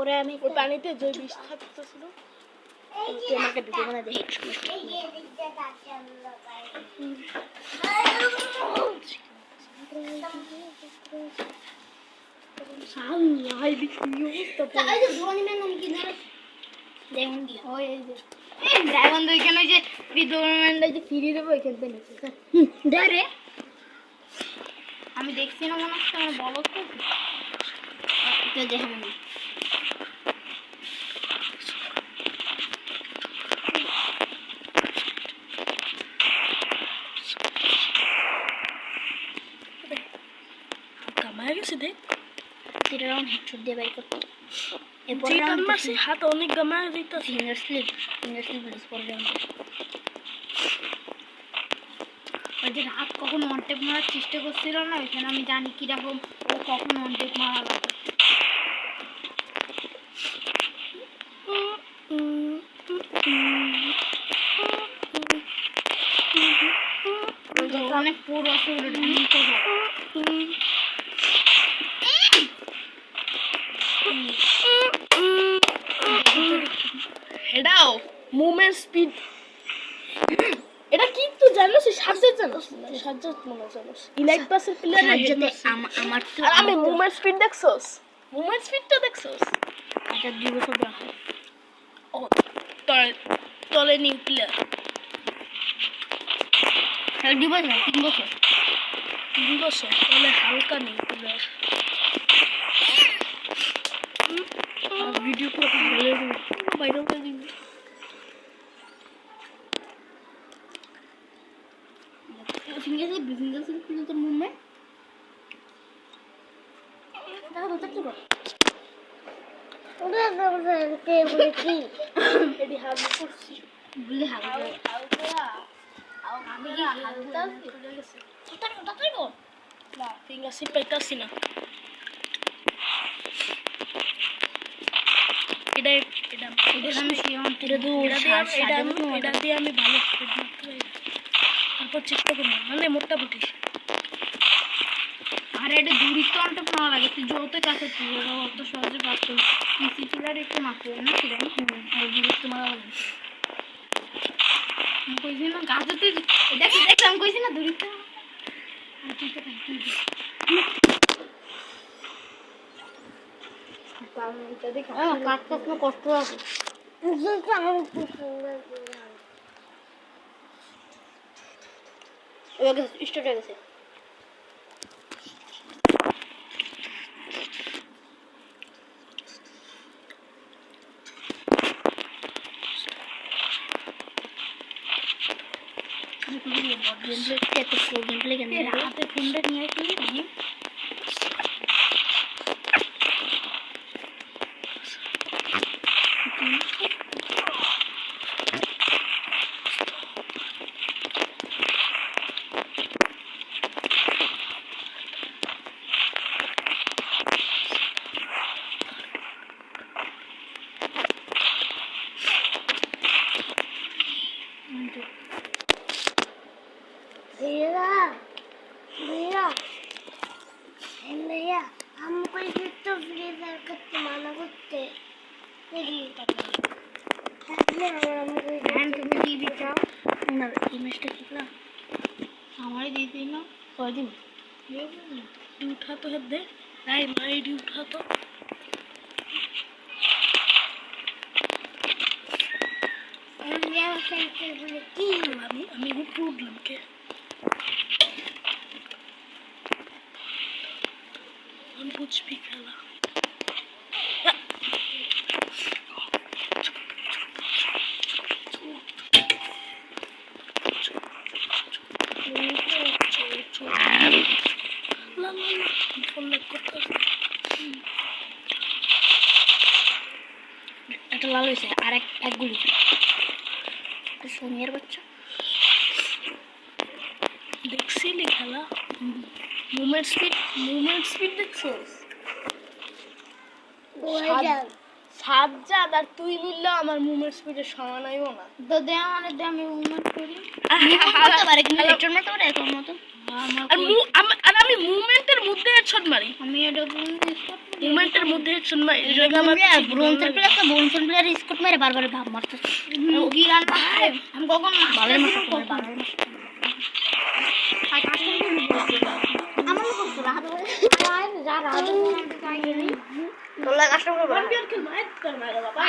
ওরে আমি ওই পানিতে যে বিষ থাকতেছিল আমাকে ভিডিও বানা দেখি সালাই ভিডিও তো এই যে ধোনি ম্যান নাম কি ধরে দেখুন দি ওই এই যে ড্রাগন দই কেন যে ভিডিওম্যানটা যে ফ্রি দেব এখান থেকে নিচে ধরে আমি দেখছি না মনে হচ্ছে আমার বলো তো এটা দেখুন কামাই গেছে দেখ তিরাউন হেডশট দিয়ে বাই করতে এরপর চিটার মাসে হাত অনেক কামাই দিতে ফিঙ্গার স্লিপ রিলিজ করে দেন ওই যে রাত কখন ওয়ান টেপ মারার চেষ্টা করছিল না ওইখানে আমি জানি কিরকম ও কখন ওয়ান টেপ মারা লাগে অনেক পুরো এটাও মুভমেন্ট স্পিড এটা কিন্তু জানোস সাবজেক্ট জানোস সাবজেক্ট মনে জানোস ইলাইট পাসের প্লেয়ার আমার তো আর আমি মুভমেন্ট স্পিড দেখছস মুভমেন্ট স্পিডটা দেখছস এটা 2 বছর রাখা ও তলে নিউক্লিয়ার আর 2 বছর 3 বছর 3 বছর তলে হালকা নিউক্লিয়ার আর ভিডিও করে ভাইরাল করে দিবি ফিঙ্গার স্লিপ তো মুভমেন্ট দাও তো তো ওরে কে বলে কি এডি হাল করছি বলে হালকা আমি কি হালকা তাড়াতাড়ি বল না ফিঙ্গার স্লিপ পাইতাছি না এটা আমি শিওর এটা দিয়ে আমি ভালো স্পিড মারতে পারি তারপর চেষ্টা করবো মানে মোটামুটি আরে এটা দূরত্ব অনেকটা পাওয়া লাগে তুই যত কাছে তুই অত সহজে পাচ্ছ পিসি কিলার একটু মারতে না কিরাই আর দূরত্ব মারা লাগে আমি কইছি না গাছতে দেখলাম কইছি না দূরত্ব আর তুই তো পাইছিস এটা দেখ কাটতে কোনো কষ্ট হবে স্টার্ট হয়ে গেছে হাতে ফোনটা নিয়ে আসলি भैया भैया हमको ये तो फ्रीजर करते माना करते তুমি টিভি চাও না ইমেজটা কিনা हमारे दीदी ना कर दी उठा तो है दे नहीं माइड उठा तो আমি উপরে উঠলাম কে हम कुछ भी खेला এটা লাল হয়েছে আর এক গুলি সোনিয়ার বাচ্চা দেখছিলি খেলা মুভমেন্ট স্পিড দেখছস সাজ্জাদ আর তুই মিললে আমার মুভমেন্ট স্পিডের সমান হইব না। তো দে আমার দে আমি মুভমেন্ট করি করতে পারে কিন্তু হেডশট মারতে পারে তোর মতো আর আমি মুভমেন্টের মধ্যে হেডশট মারি। আমি এটা মুভমেন্টের মধ্যে হেডশট মারি এই জায়গা আমার ব্রোঞ্জের প্লেয়ার স্কট মেরে বারবার ভাব মারতে কি রান আমি কখন বালের মতো করে বালের মতো আমার লোক তো রাত যা রাত তোলা কাস্টমার খেল মার মারা বাবা।